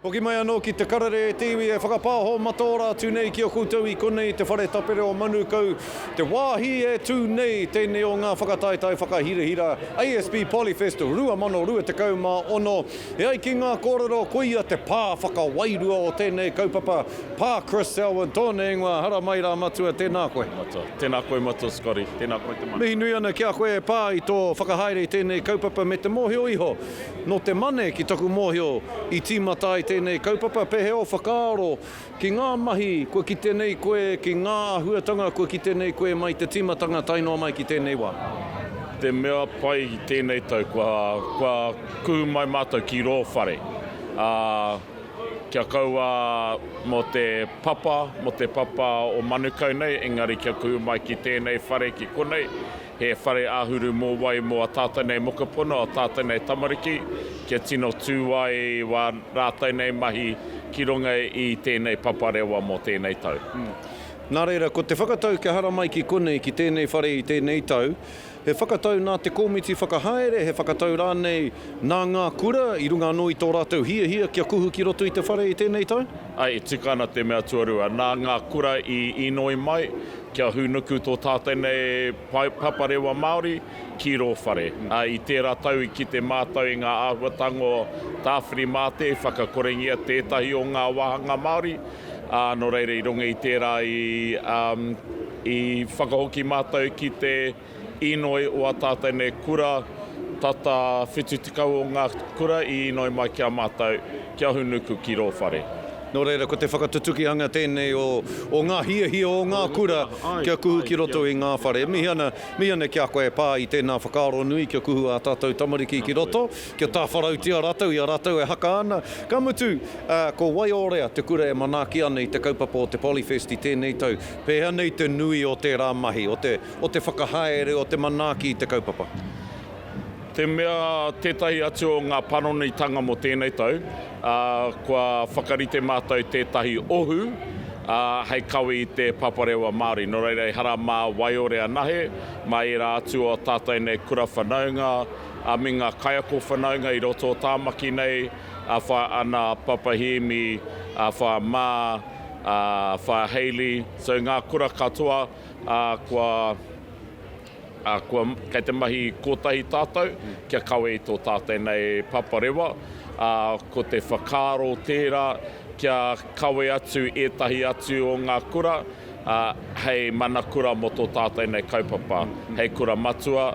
Hoki mai anō ki te karare e tiwi e whakapāho matora tūnei ki o koutou I konei te whare tapere o manukau. Te wāhi e tūnei tēnei o ngā whakataetai whakahirahira ASB Polyfest rua mano rua te kauma ono. E ai ki ngā kōrero koia te pā whakawairua o tēnei kaupapa. Pā Chris Selwyn, tōne ingoa hara mai rā matua tēnā koe. Tēnā koe matua Scotty, tēnā koe te mana. Mihi nui ana ki a koe pā I tō whakahaere tēnei kaupapa me te mōhio iho. No te mane ki taku mōhio I tīmatai tēnei kaupapa peheo whakaaro ki ngā mahi koe ki tēnei koe, ki ngā ahuatanga koe ki tēnei koe mai te tīmatanga tainoa mai ki tēnei wā. Te mea pai I tēnei tau, kua kuhu mai mātou ki rō whare. Kia kaua mo te papa o manukau nei, engari kia kuhu mai ki tēnei whare ki konei. He whare āhuru mō wai mō a tātai mokapono, a tātai tamariki, kia tino tūwai wā rātai nei mahi ki runga I tēnei paparewa mō tēnei tau. Nā reira, ko te whakatau ke hara mai ki konei ki tēnei whare I tēnei tau, he whakatau nā te kōmiti whakahaere, he whakatau rānei nā ngā kura, I runga anō I tō rātou hia kia kuhu ki roto I te whare I tēnei tau? Ai, tikana te mea tuarua. Nā ngā kura I inoi mai, kia hunuku tō tātai nei paparewa Māori ki rō whare. I tērā tau ki te mātau I ngā āhuatango tāwhiri māte, whakakorengia tētahi o ngā wāhanga Māori. No reire I runga I tērā I whakahoki mātou ki te inoi o a tātai nei kura, tata whitutikau o ngā kura I inoi mai kia mātou, kia hunuku ki rō whare. No reira, ko te whakatutuki anga tēnei o ngā hia o ngā kura kia kuhu ki roto I ngā whare. Mihi ana kia koe pā I tēnā whakaaro nui kia kuhu a tātou tamariki ki roto, kia tā wharautia rātou I a rātou e haka ana. Ka mutu, ko Waiorea te kura e manaki ana I te kaupapa o te Polyfest I tēnei tau. Pēhea nei te nui o te rā mahi, o te whakahaere, o te manaki I te kaupapa. Te mea tētahi atu o ngā panonitanga mo tēnei tau, kua whakarite mātou tētahi ohu, hei kawi I te paparewa Māori. No reira hara mā Waiorea nahe, mai era atu o tātai nei kura whanaunga, me ngā kaiako whanaunga I roto o tāmaki nei, wha ana papahimi, wha mā, wha Hayley, so ngā kura katoa, kua kei te mahi kotahi tātou, kia kawe I tō tātai nei paparewa, ko te whakaaro tērā, kia kawe atu etahi atu o ngā kura, hei mana kura mo tō tātai nei kaupapa, hei kura matua,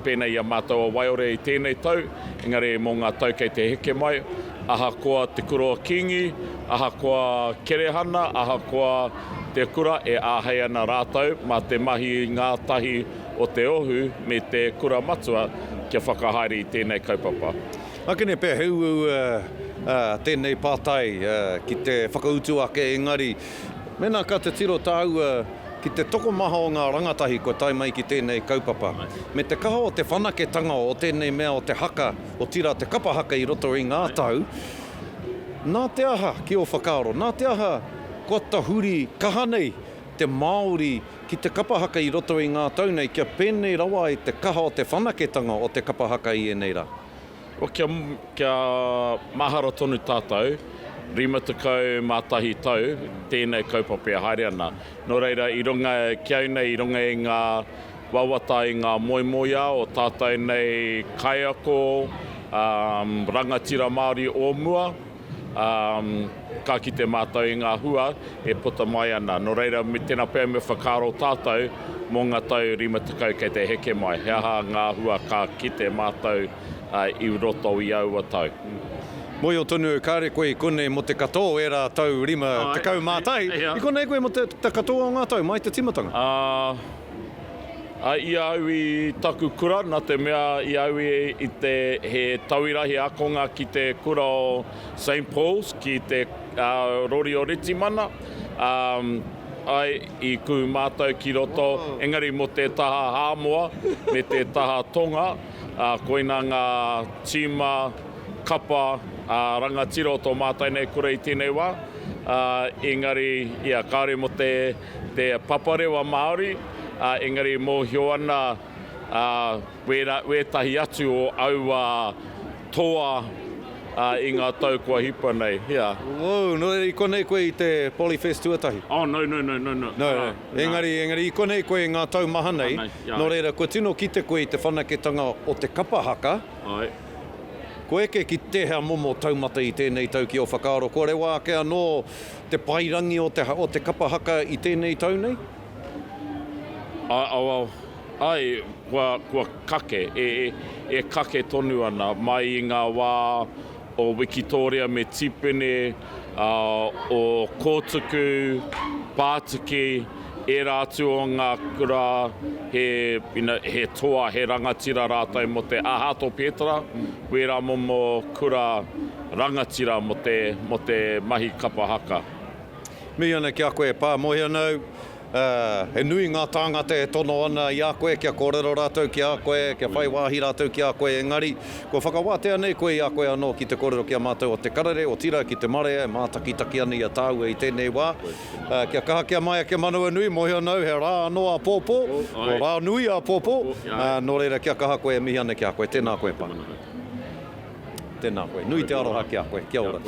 pēnei a mātou a Waiorea I tēnei tau, engari mō ngā tau kei te heke mai, aha koa te kuroa kingi, aha koa kerehana, aha koa te kura e āhei ana rātou, mā te mahi ngā tahi o te ohu me te kura matua kia whakahaere I tēnei kaupapa. Akene pēr heu tēnei pātai ki te whakautu ake engari. Mena ka te tiro tāu ki te toko maha o ngā rangatahi ko tai mai ki tēnei kaupapa. Me te kaha o te whanaketanga o tēnei mea o te haka, o tira te kapa haka I roto I ngā tau, nā te aha ki o whakaaro, nā te aha kua tahuri kaha nei te Māori ki te kapa haka I roto I ngā tau nei, kia pēnei rawa I te kaha o te whanaketanga o te kapa haka I enei rā. O kia mahara tonu tātou, 50 mātahi tau, tēnei kaupapa haere ana. No reira, I runga kiau nei, I runga I ngā wawata I ngā moimoia o tātai nei kaiako, rangatira Māori o mua, ka ki te mātou I ngā hua, e puta mai ana. No reira, me tēnā pēr me whakaaro tātou, mō ngā tau 50 kei te heke mai. He aha ngā hua ka ki te mātou I roto I aua tau. Moi o tonu kāre koe I konei mo te katoa e rā tau rima te kau mātai. I konei koe mo te katoa o ngā tau, mai te timatanga? I au I taku kura, nā te mea I au I te he tauirahi akonga ki te kura o St. Paul's, ki te rori o Ritimana. Ai I kuhu mātou ki roto, engari mo te taha hāmoa, me te taha tonga, koina ngā tima, kapa, rangatira o tō mātai nei kura I tēnei wā. Engari, kāre mo te paparewa Māori, engari mō hio ana wētahi atu o aua toa I ngā tau kua hipa nei. Yeah. Wow, no i konei koe i te Polyfest tuatahi? Oh, no. Engari, i konei koe ngā tau maha nei, yeah. no reira, ko tino ki te koe i te whanaketanga o te kapahaka, Ai. ko eke ki te hea momo taumata i tēnei tau ki o whakaaro. Ko re wā ke anō te pairangi o te kapahaka i tēnei tau nei? Ai, kua kake, e kake tonu ana mai i ngā wā o Wikitoria me Tipene, o Kōtuku, Pātiki, e rātu o ngā kura he toa, he rangatira rātai mo te Ahato Pietra, wera momo kura rangatira mo te mahi kapahaka. Mi ana ki a koe pā mohi anau, he nui ngā tāngata e tono ana i a koe, kia kōrero rātou ki a koe, kia whai wāhi rātou ki a koe, engari, ko whakawātea nei koe i a koe anō ki te kōrero ki a mātou o te karare, o tira ki te mare, mātakitaki ana i a tāua i tēnei wā. Kia kaha kia mai a ke manua nui, mohi anau, he rā anō a pōpō, o rā nui a pōpō, nō reira kia kaha koe mihi ana ki a koe, tēnā koe pā. Tēnā koe, nui te aroha ki a koe, kia ora.